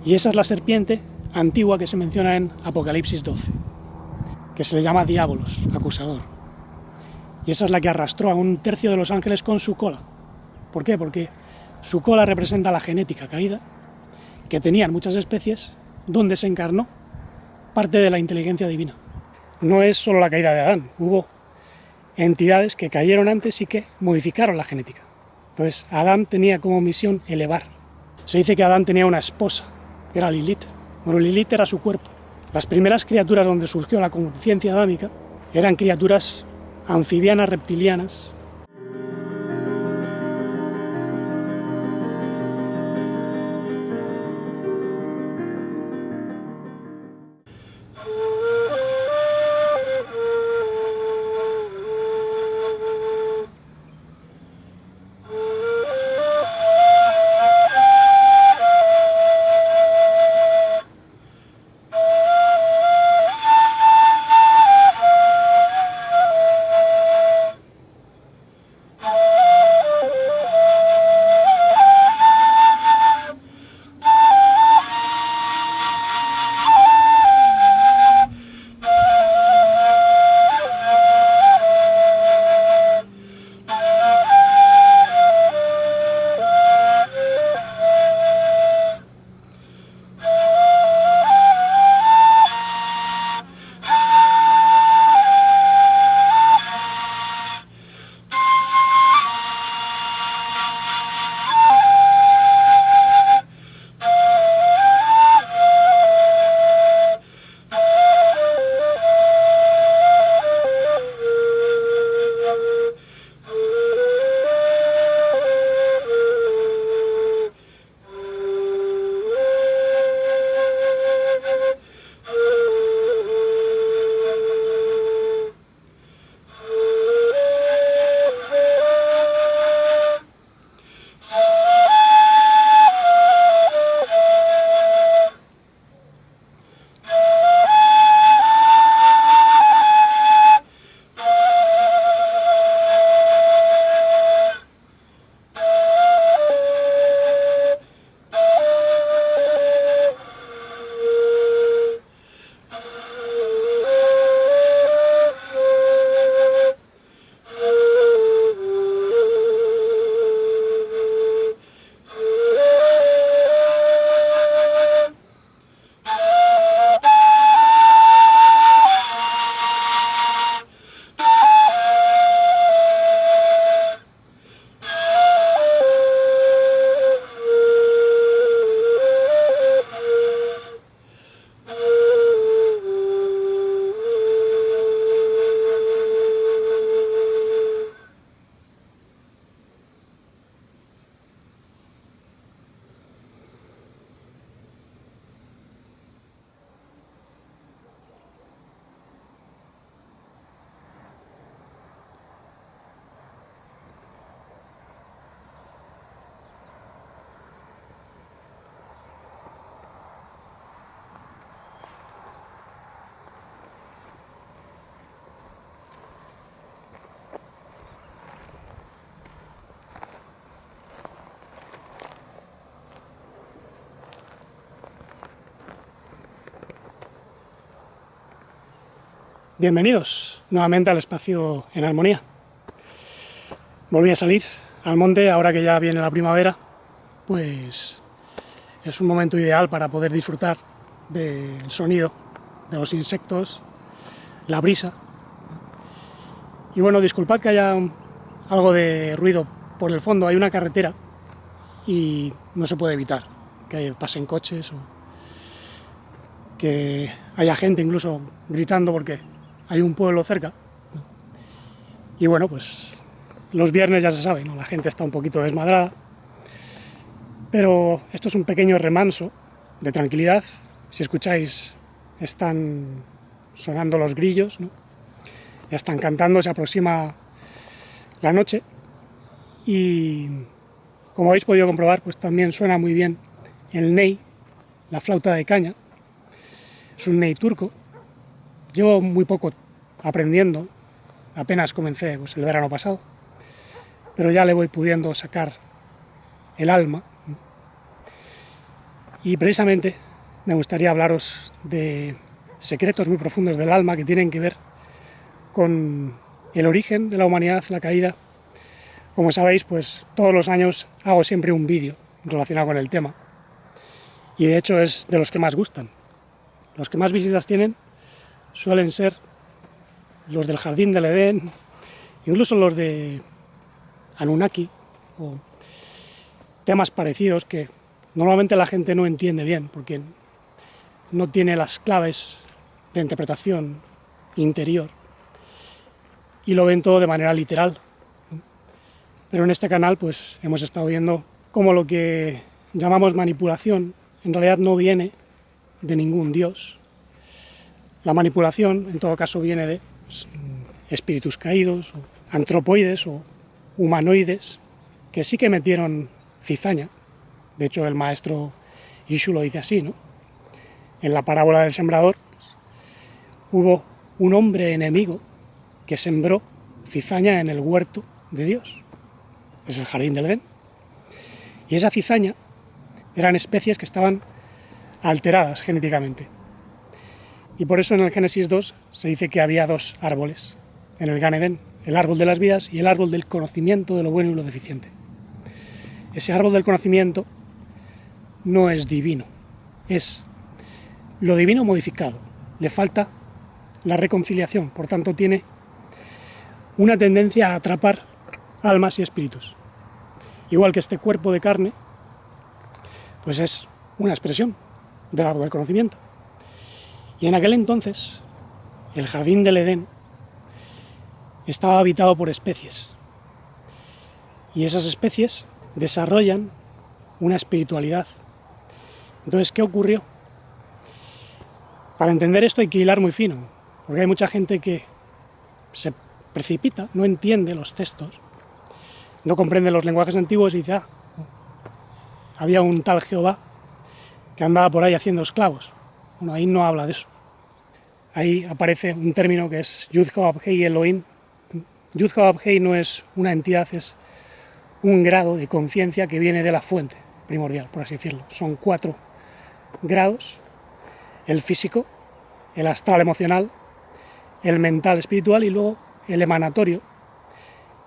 Y esa es la serpiente antigua que se menciona en Apocalipsis 12, que se le llama Diabolos, acusador. Y esa es la que arrastró a un tercio de los ángeles con su cola. ¿Por qué? Porque su cola representa la genética caída, que tenían muchas especies, donde se encarnó parte de la inteligencia divina. No es solo la caída de Adán, hubo entidades que cayeron antes y que modificaron la genética. Entonces, Adán tenía como misión elevar. Se dice que Adán tenía una esposa, que era Lilith. Bueno, Lilith era su cuerpo. Las primeras criaturas donde surgió la conciencia adámica eran criaturas anfibianas, reptilianas. Bienvenidos nuevamente al espacio en armonía. Volví a salir al monte ahora que ya viene la primavera, pues es un momento ideal para poder disfrutar del sonido de los insectos, la brisa. Y bueno, disculpad que haya algo de ruido por el fondo, hay una carretera y no se puede evitar que pasen coches o que haya gente incluso gritando porque hay un pueblo cerca. Y bueno, pues los viernes ya se sabe, ¿no? La gente está un poquito desmadrada, pero esto es un pequeño remanso de tranquilidad. Si escucháis, están sonando los grillos, ¿no? Ya están cantando, se aproxima la noche y como habéis podido comprobar, pues también suena muy bien el ney, la flauta de caña. Es un ney turco. Llevo muy poco aprendiendo, apenas comencé pues, el verano pasado, pero ya le voy pudiendo sacar el alma. Y precisamente me gustaría hablaros de secretos muy profundos del alma que tienen que ver con el origen de la humanidad, la caída. Como sabéis, pues todos los años hago siempre un vídeo relacionado con el tema. Y de hecho es de los que más gustan. Los que más visitas tienen suelen ser los del Jardín del Edén, incluso los de Anunnaki, o temas parecidos que normalmente la gente no entiende bien, porque no tiene las claves de interpretación interior y lo ven todo de manera literal. Pero en este canal pues hemos estado viendo cómo lo que llamamos manipulación en realidad no viene de ningún dios. La manipulación en todo caso viene de espíritus caídos, o antropoides o humanoides que sí que metieron cizaña. De hecho el maestro Ishu lo dice así, ¿no? En la parábola del sembrador pues, hubo un hombre enemigo que sembró cizaña en el huerto de Dios. Es el Jardín del Edén. Y esa cizaña eran especies que estaban alteradas genéticamente. Y por eso en el Génesis 2 se dice que había dos árboles en el Gan Edén, el árbol de las vidas y el árbol del conocimiento de lo bueno y lo deficiente. Ese árbol del conocimiento no es divino, es lo divino modificado, le falta la reconciliación, por tanto tiene una tendencia a atrapar almas y espíritus. Igual que este cuerpo de carne, pues es una expresión del árbol del conocimiento. Y en aquel entonces, el Jardín del Edén estaba habitado por especies. Y esas especies desarrollan una espiritualidad. Entonces, ¿qué ocurrió? Para entender esto hay que hilar muy fino, porque hay mucha gente que se precipita, no entiende los textos, no comprende los lenguajes antiguos y dice, había un tal Jehová que andaba por ahí haciendo esclavos. Bueno, ahí no habla de eso. Ahí aparece un término que es Yud-Hod-Hei Elohim. Yud-Hod-Hei no es una entidad, es un grado de conciencia que viene de la fuente primordial, por así decirlo. Son 4 grados: el físico, el astral emocional, el mental espiritual y luego el emanatorio,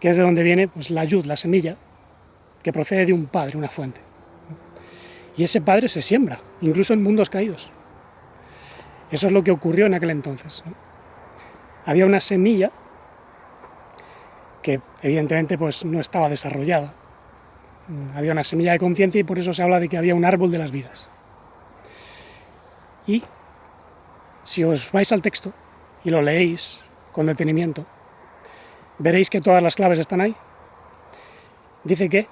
que es de donde viene pues, la yud, la semilla, que procede de un padre, una fuente. Y ese padre se siembra, incluso en mundos caídos. Eso es lo que ocurrió en aquel entonces, ¿no? Había una semilla que evidentemente pues, no estaba desarrollada. Había una semilla de conciencia y por eso se habla de que había un árbol de las vidas. Y si os vais al texto y lo leéis con detenimiento, veréis que todas las claves están ahí. Dice que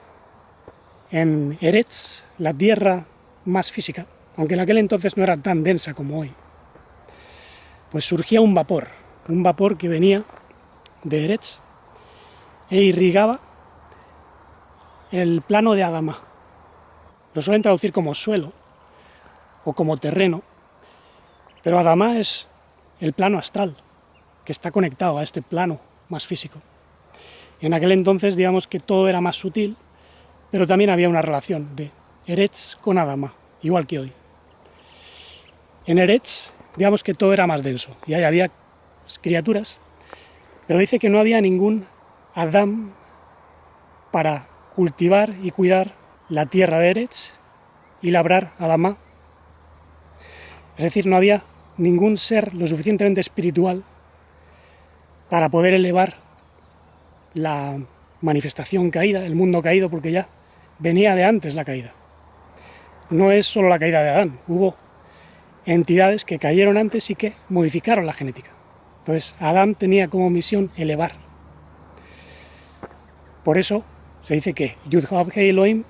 en Eretz, la tierra más física, aunque en aquel entonces no era tan densa como hoy, pues surgía un vapor que venía de Eretz e irrigaba el plano de Adama. Lo suelen traducir como suelo o como terreno, pero Adama es el plano astral, que está conectado a este plano más físico. En aquel entonces, digamos que todo era más sutil, pero también había una relación de Eretz con Adama, igual que hoy. En Eretz, digamos que todo era más denso, y ahí había criaturas, pero dice que no había ningún Adam para cultivar y cuidar la tierra de Eretz y labrar Adama. Es decir, no había ningún ser lo suficientemente espiritual para poder elevar la manifestación caída, el mundo caído, porque ya venía de antes la caída. No es solo la caída de Adán, hubo entidades que cayeron antes y que modificaron la genética. Entonces, Adán tenía como misión elevar. Por eso se dice que Yud-Hod-Hei Elohim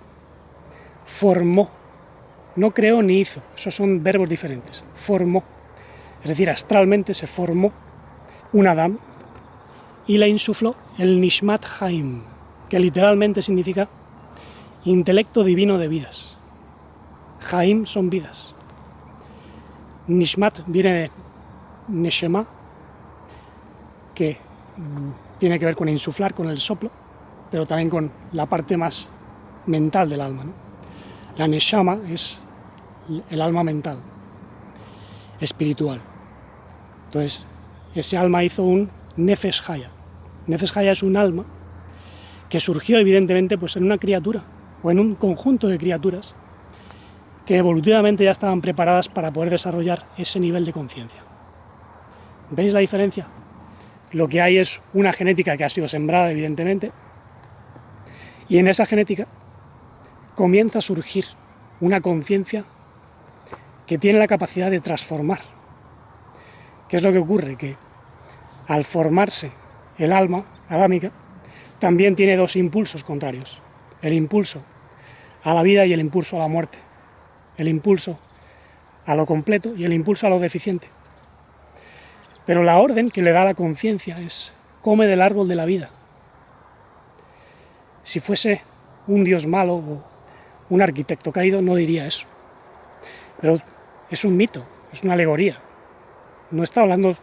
formó, no creó ni hizo, esos son verbos diferentes, formó. Es decir, astralmente se formó un Adán y le insufló el Nishmat Haim, que literalmente significa intelecto divino de vidas. Haim son vidas. Nishmat viene de Neshama, que tiene que ver con insuflar, con el soplo, pero también con la parte más mental del alma, ¿no? La Neshama es el alma mental, espiritual. Entonces, ese alma hizo un Nefesh Haya. Nefesh Haya es un alma que surgió evidentemente pues, en una criatura o en un conjunto de criaturas que evolutivamente ya estaban preparadas para poder desarrollar ese nivel de conciencia. ¿Veis la diferencia? Lo que hay es una genética que ha sido sembrada, evidentemente, y en esa genética comienza a surgir una conciencia que tiene la capacidad de transformar. ¿Qué es lo que ocurre? Que al formarse el alma adámica, también tiene dos impulsos contrarios. El impulso a la vida y el impulso a la muerte. El impulso a lo completo y el impulso a lo deficiente. Pero la orden que le da la conciencia es: come del árbol de la vida. Si fuese un dios malo o un arquitecto caído, no diría eso. Pero es un mito, es una alegoría. No está hablando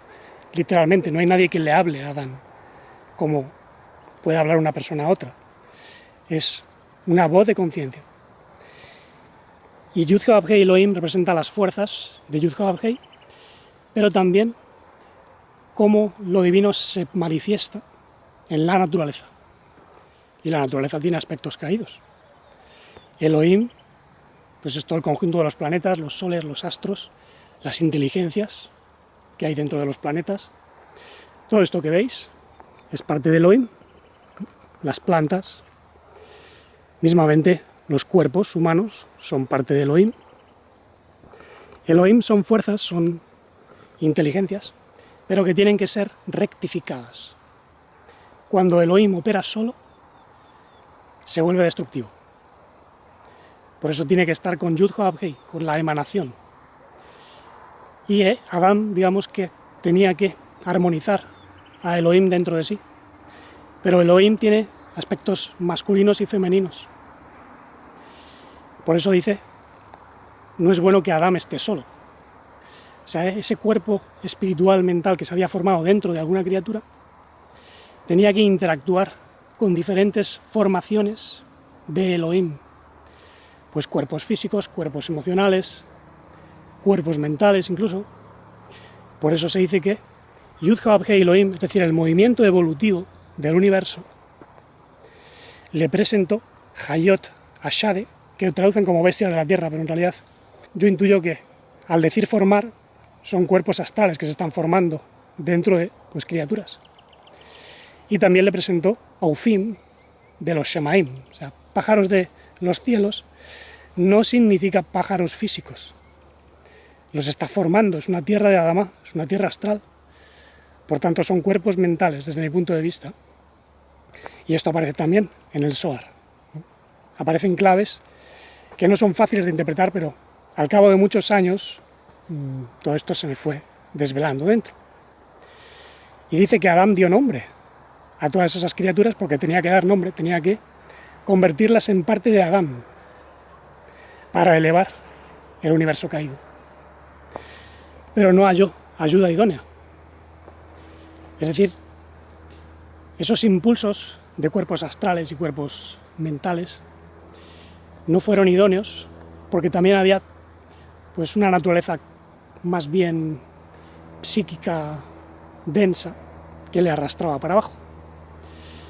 literalmente, no hay nadie que le hable a Adán como puede hablar una persona a otra. Es una voz de conciencia. Y Yud-Heh-Vav-Heh Elohim representa las fuerzas de Yud-Heh-Vav-Heh, pero también cómo lo divino se manifiesta en la naturaleza. Y la naturaleza tiene aspectos caídos. Elohim, pues es todo el conjunto de los planetas, los soles, los astros, las inteligencias que hay dentro de los planetas. Todo esto que veis es parte de Elohim. Las plantas, mismamente los cuerpos humanos son parte de Elohim. Elohim son fuerzas, son inteligencias, pero que tienen que ser rectificadas. Cuando Elohim opera solo, se vuelve destructivo. Por eso tiene que estar con Yud-Heh-Vav-Heh, con la emanación. Y Adán, digamos que tenía que armonizar a Elohim dentro de sí. Pero Elohim tiene aspectos masculinos y femeninos. Por eso dice, no es bueno que Adán esté solo. O sea, ese cuerpo espiritual, mental que se había formado dentro de alguna criatura, tenía que interactuar con diferentes formaciones de Elohim. Pues cuerpos físicos, cuerpos emocionales, cuerpos mentales incluso. Por eso se dice que Yud-Heh-Vav-Heh Elohim, es decir, el movimiento evolutivo del universo, le presentó Hayot Ashade, que traducen como bestias de la tierra, pero en realidad yo intuyo que al decir formar son cuerpos astrales que se están formando dentro de pues, criaturas. Y también le presentó Aufim de los Shemaim, o sea, pájaros de los cielos, no significa pájaros físicos. Los está formando, es una tierra de Adama, es una tierra astral. Por tanto, son cuerpos mentales desde mi punto de vista. Y esto aparece también en el Zohar. Aparecen claves que no son fáciles de interpretar, pero al cabo de muchos años todo esto se me fue desvelando dentro. Y dice que Adán dio nombre a todas esas criaturas porque tenía que dar nombre, tenía que convertirlas en parte de Adán para elevar el universo caído. Pero no halló ayuda idónea. Es decir, esos impulsos de cuerpos astrales y cuerpos mentales no fueron idóneos porque también había pues una naturaleza más bien psíquica densa que le arrastraba para abajo.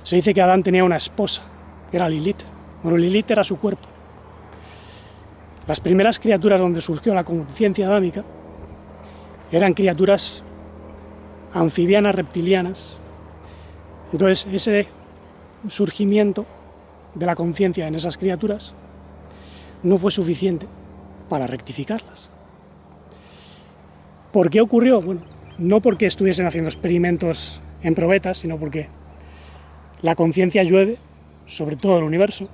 Se dice que Adán tenía una esposa, que era Lilith. Bueno, Lilith era su cuerpo. Las primeras criaturas donde surgió la conciencia adámica eran criaturas anfibianas, reptilianas. Entonces, ese surgimiento de la conciencia en esas criaturas no fue suficiente para rectificarlas. ¿Por qué ocurrió? Bueno, no porque estuviesen haciendo experimentos en probetas, sino porque la conciencia llueve sobre todo el universo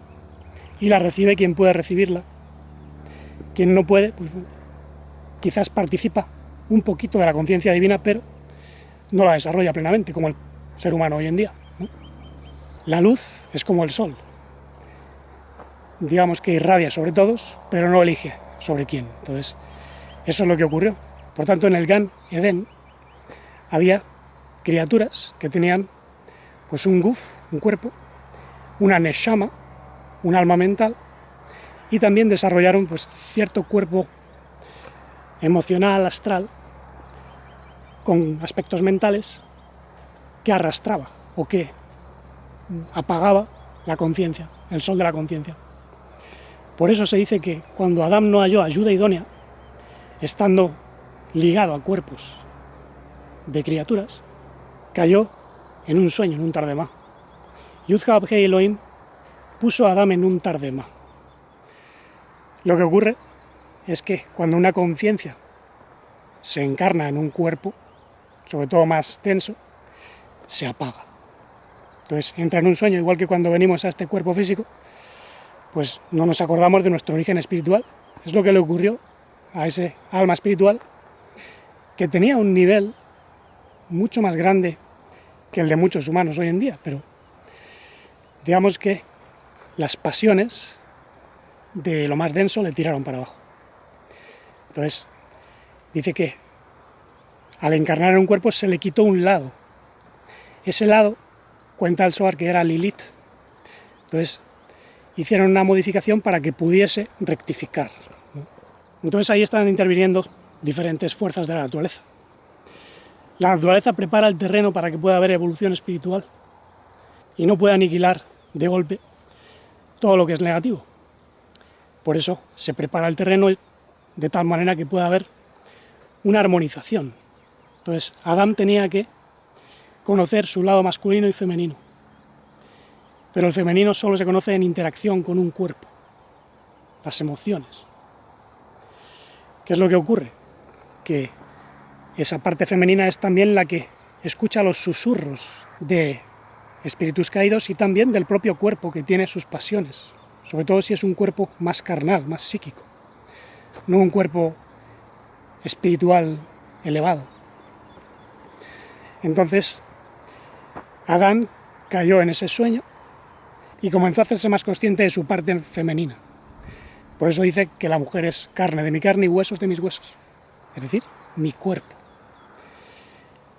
y la recibe quien puede recibirla. Quien no puede, pues quizás participa un poquito de la conciencia divina, pero no la desarrolla plenamente, como el ser humano hoy en día, ¿no? La luz es como el sol. Digamos que irradia sobre todos, pero no elige sobre quién. Entonces, eso es lo que ocurrió. Por tanto, en el Gan Edén había criaturas que tenían pues un guf, un cuerpo, una neshama, un alma mental, y también desarrollaron pues cierto cuerpo emocional, astral, con aspectos mentales que arrastraba o que apagaba la conciencia, el sol de la conciencia. Por eso se dice que cuando Adán no halló ayuda idónea, estando ligado a cuerpos de criaturas, cayó en un sueño, en un tardemá. Yud-Hab Hei Elohim puso a Adán en un tardemá. Lo que ocurre es que cuando una conciencia se encarna en un cuerpo, sobre todo más denso, se apaga. Entonces entra en un sueño, igual que cuando venimos a este cuerpo físico, pues no nos acordamos de nuestro origen espiritual. Es lo que le ocurrió a ese alma espiritual, que tenía un nivel mucho más grande que el de muchos humanos hoy en día, pero digamos que las pasiones de lo más denso le tiraron para abajo. Entonces, dice que al encarnar en un cuerpo se le quitó un lado. Ese lado, cuenta el Zohar, que era Lilith. Entonces, hicieron una modificación para que pudiese rectificar. Entonces ahí están interviniendo diferentes fuerzas de la naturaleza. La naturaleza prepara el terreno para que pueda haber evolución espiritual y no puede aniquilar de golpe todo lo que es negativo. Por eso se prepara el terreno de tal manera que pueda haber una armonización. Entonces Adán tenía que conocer su lado masculino y femenino. Pero el femenino solo se conoce en interacción con un cuerpo, las emociones. ¿Qué es lo que ocurre? Que esa parte femenina es también la que escucha los susurros de espíritus caídos y también del propio cuerpo, que tiene sus pasiones, sobre todo si es un cuerpo más carnal, más psíquico, no un cuerpo espiritual elevado. Entonces, Adán cayó en ese sueño y comenzó a hacerse más consciente de su parte femenina. Por eso dice que la mujer es carne de mi carne y huesos de mis huesos, es decir, mi cuerpo.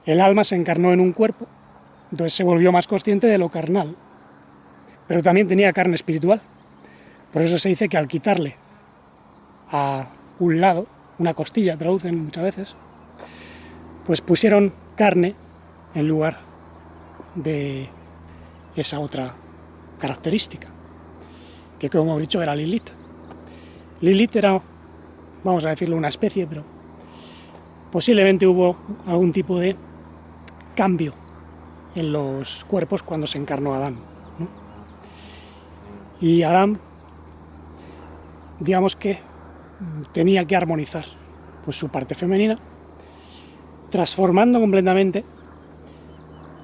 El alma se encarnó en un cuerpo, entonces se volvió más consciente de lo carnal, pero también tenía carne espiritual. Por eso se dice que al quitarle a un lado, una costilla, traducen muchas veces, pues pusieron carne en lugar de esa otra característica, que como he dicho era Lilith. Lilith era, vamos a decirlo, una especie, pero posiblemente hubo algún tipo de cambio en los cuerpos cuando se encarnó Adán, ¿no? Y Adán, digamos que tenía que armonizar pues su parte femenina, transformando completamente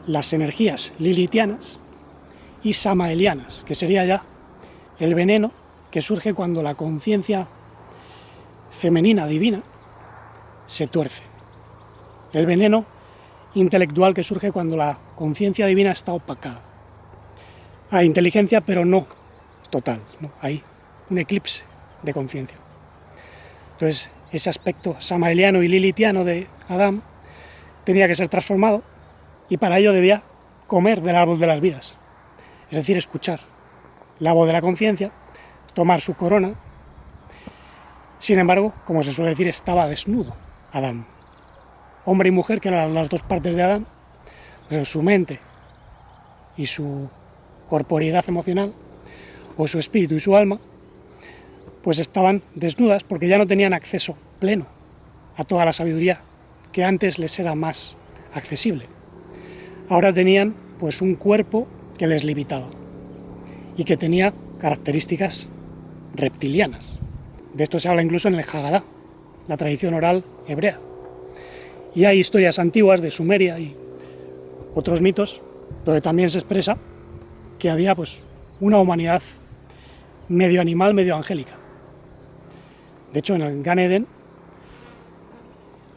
las energías lilitianas y samaelianas, que sería ya el veneno que surge cuando la conciencia femenina divina se tuerce. El veneno intelectual que surge cuando la conciencia divina está opacada. Hay inteligencia, pero no total, ¿no? Hay un eclipse de conciencia. Entonces, ese aspecto samaeliano y lilitiano de Adán tenía que ser transformado y para ello debía comer del árbol de las vidas, es decir, escuchar la voz de la conciencia, tomar su corona. Sin embargo, como se suele decir, estaba desnudo Adán. Hombre y mujer, que eran las dos partes de Adán, pues en su mente y su corporeidad emocional, o su espíritu y su alma, pues estaban desnudas porque ya no tenían acceso pleno a toda la sabiduría que antes les era más accesible. Ahora tenían pues un cuerpo que les limitaba y que tenía características reptilianas. De esto se habla incluso en el Haggadah, la tradición oral hebrea. Y hay historias antiguas de Sumeria y otros mitos donde también se expresa que había pues una humanidad medio animal, medio angélica. De hecho, en el Gan Eden,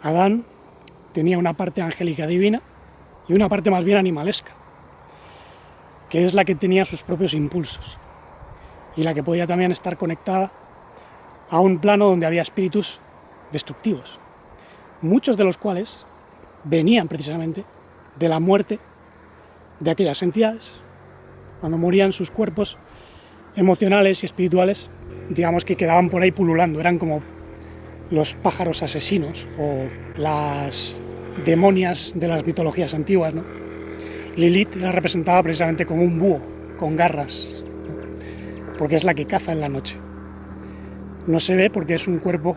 Adán tenía una parte angélica divina y una parte más bien animalesca, que es la que tenía sus propios impulsos y la que podía también estar conectada a un plano donde había espíritus destructivos, muchos de los cuales venían precisamente de la muerte de aquellas entidades. Cuando morían, sus cuerpos emocionales y espirituales, digamos que quedaban por ahí pululando, eran como los pájaros asesinos o las demonias de las mitologías antiguas, ¿no? Lilith era representada precisamente como un búho con garras, ¿no? Porque es la que caza en la noche. No se ve porque es un cuerpo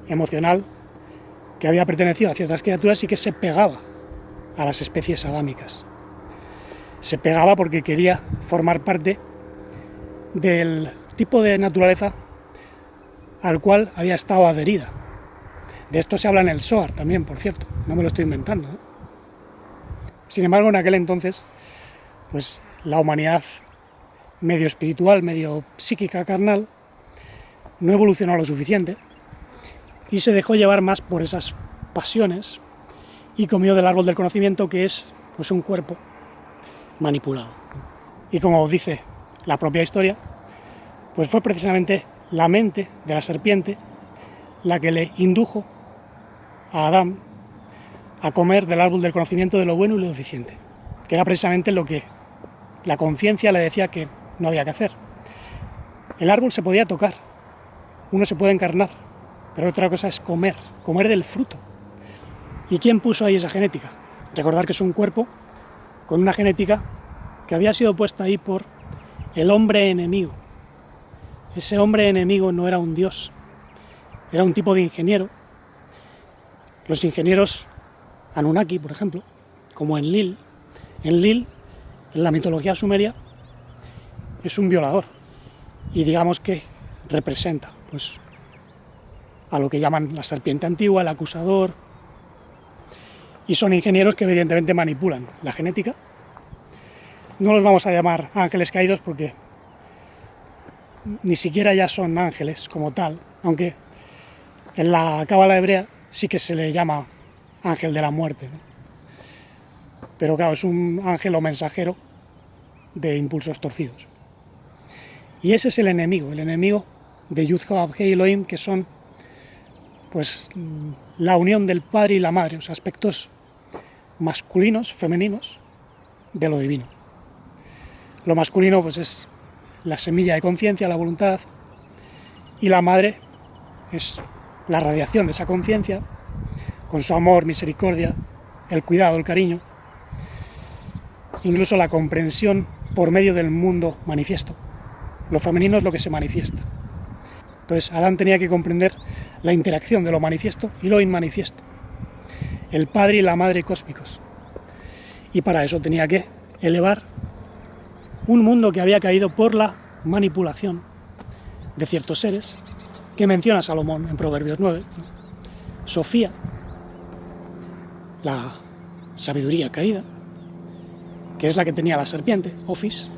emocional que había pertenecido a ciertas criaturas y que se pegaba a las especies adámicas. Se pegaba porque quería formar parte del tipo de naturaleza al cual había estado adherida. De esto se habla en el Zohar también, por cierto, no me lo estoy inventando, ¿eh? Sin embargo, en aquel entonces, pues la humanidad medio espiritual, medio psíquica, carnal, no evolucionó lo suficiente y se dejó llevar más por esas pasiones y comió del árbol del conocimiento, que es pues un cuerpo manipulado. Y como dice la propia historia, pues fue precisamente la mente de la serpiente la que le indujo a Adán a comer del árbol del conocimiento de lo bueno y lo deficiente, que era precisamente lo que la conciencia le decía que no había que hacer. El árbol se podía tocar, uno se puede encarnar, pero otra cosa es comer del fruto. ¿Y quién puso ahí esa genética? Recordar que es un cuerpo con una genética que había sido puesta ahí por el hombre enemigo. Ese hombre enemigo no era un dios, era un tipo de ingeniero. Los ingenieros Anunnaki, por ejemplo, como Enlil. Enlil, en la mitología sumeria, es un violador y digamos que representa pues a lo que llaman la serpiente antigua, el acusador, y son ingenieros que evidentemente manipulan la genética. No los vamos a llamar ángeles caídos porque ni siquiera ya son ángeles como tal, aunque en la cábala hebrea sí que se le llama ángel de la muerte, ¿no? Pero claro, es un ángel o mensajero de impulsos torcidos. Y ese es el enemigo de Yud-Hah-Vah y Elohim, que son pues la unión del padre y la madre, o sea, aspectos masculinos, femeninos, de lo divino. Lo masculino pues es la semilla de conciencia, la voluntad, y la madre es la radiación de esa conciencia, con su amor, misericordia, el cuidado, el cariño, incluso la comprensión por medio del mundo manifiesto. Lo femenino es lo que se manifiesta. Entonces Adán tenía que comprender la interacción de lo manifiesto y lo inmanifiesto, el padre y la madre cósmicos. Y para eso tenía que elevar un mundo que había caído por la manipulación de ciertos seres, que menciona Salomón en Proverbios 9, Sofía, la sabiduría caída, que es la que tenía la serpiente, Ofis,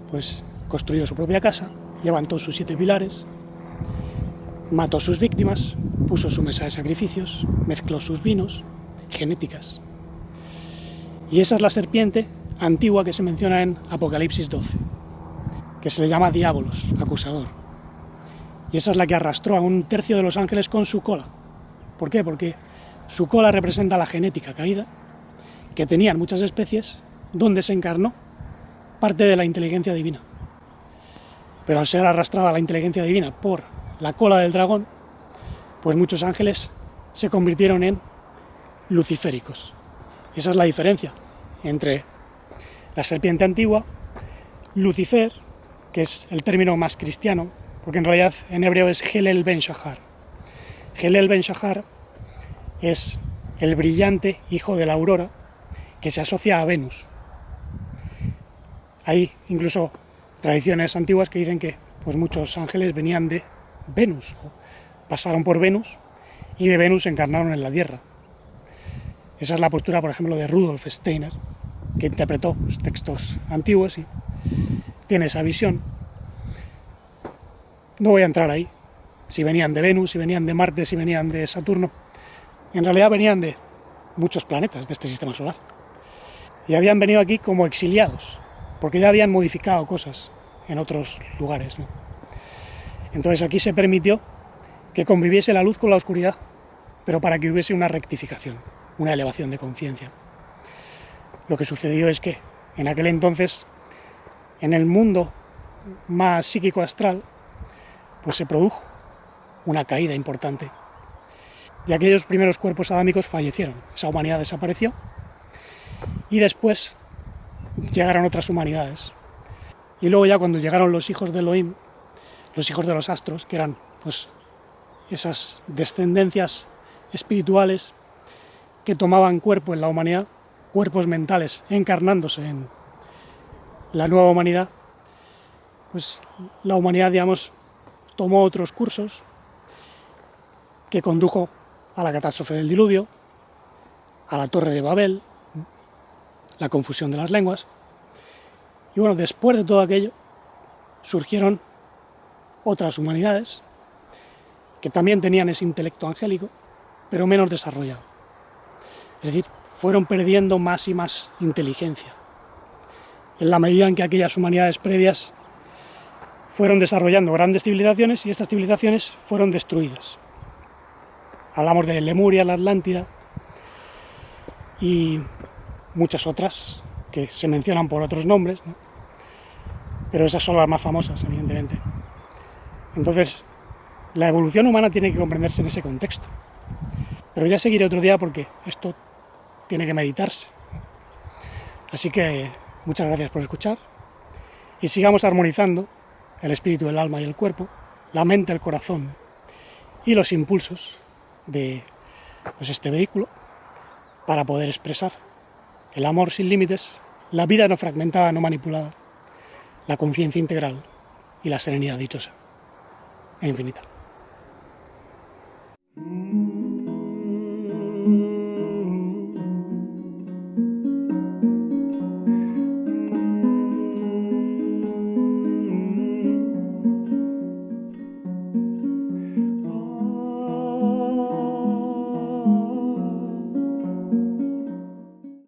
pues construyó su propia casa, levantó sus 7 pilares, mató sus víctimas, puso su mesa de sacrificios, mezcló sus vinos, genéticas. Y esa es la serpiente antigua que se menciona en Apocalipsis 12, que se le llama Diabolos, acusador. Y esa es la que arrastró a un tercio de los ángeles con su cola. ¿Por qué? Porque su cola representa la genética caída, que tenían muchas especies, donde se encarnó parte de la inteligencia divina. Pero al ser arrastrada la inteligencia divina por la cola del dragón, pues muchos ángeles se convirtieron en luciféricos. Y esa es la diferencia entre la serpiente antigua, Lucifer, que es el término más cristiano, porque en realidad en hebreo es Helel ben Shahar. Helel ben Shahar es el brillante hijo de la aurora que se asocia a Venus. Hay incluso tradiciones antiguas que dicen que pues muchos ángeles venían de Venus, pasaron por Venus y de Venus se encarnaron en la Tierra. Esa es la postura, por ejemplo, de Rudolf Steiner, que interpretó los textos antiguos y tiene esa visión. No voy a entrar ahí, si venían de Venus, si venían de Marte, si venían de Saturno. En realidad venían de muchos planetas de este sistema solar. Y habían venido aquí como exiliados, porque ya habían modificado cosas en otros lugares, ¿no? Entonces aquí se permitió que conviviese la luz con la oscuridad, pero para que hubiese una rectificación, una elevación de conciencia. Lo que sucedió es que en aquel entonces, en el mundo más psíquico astral, pues se produjo una caída importante. Y aquellos primeros cuerpos adámicos fallecieron, esa humanidad desapareció, y después llegaron otras humanidades. Y luego ya cuando llegaron los hijos de Elohim, los hijos de los astros, que eran pues esas descendencias espirituales que tomaban cuerpo en la humanidad, cuerpos mentales encarnándose en la nueva humanidad, pues la humanidad, digamos, tomó otros cursos que condujo a la catástrofe del diluvio, a la Torre de Babel, la confusión de las lenguas. Y bueno, después de todo aquello surgieron otras humanidades que también tenían ese intelecto angélico, pero menos desarrollado. Es decir, fueron perdiendo más y más inteligencia, en la medida en que aquellas humanidades previas fueron desarrollando grandes civilizaciones y estas civilizaciones fueron destruidas. Hablamos de Lemuria, la Atlántida y muchas otras que se mencionan por otros nombres, ¿no? Pero esas son las más famosas, evidentemente. Entonces, la evolución humana tiene que comprenderse en ese contexto. Pero ya seguiré otro día porque esto tiene que meditarse. Así que muchas gracias por escuchar y sigamos armonizando el espíritu, el alma y el cuerpo, la mente, el corazón y los impulsos de pues, este vehículo para poder expresar el amor sin límites, la vida no fragmentada, no manipulada, la conciencia integral y la serenidad dichosa e infinita.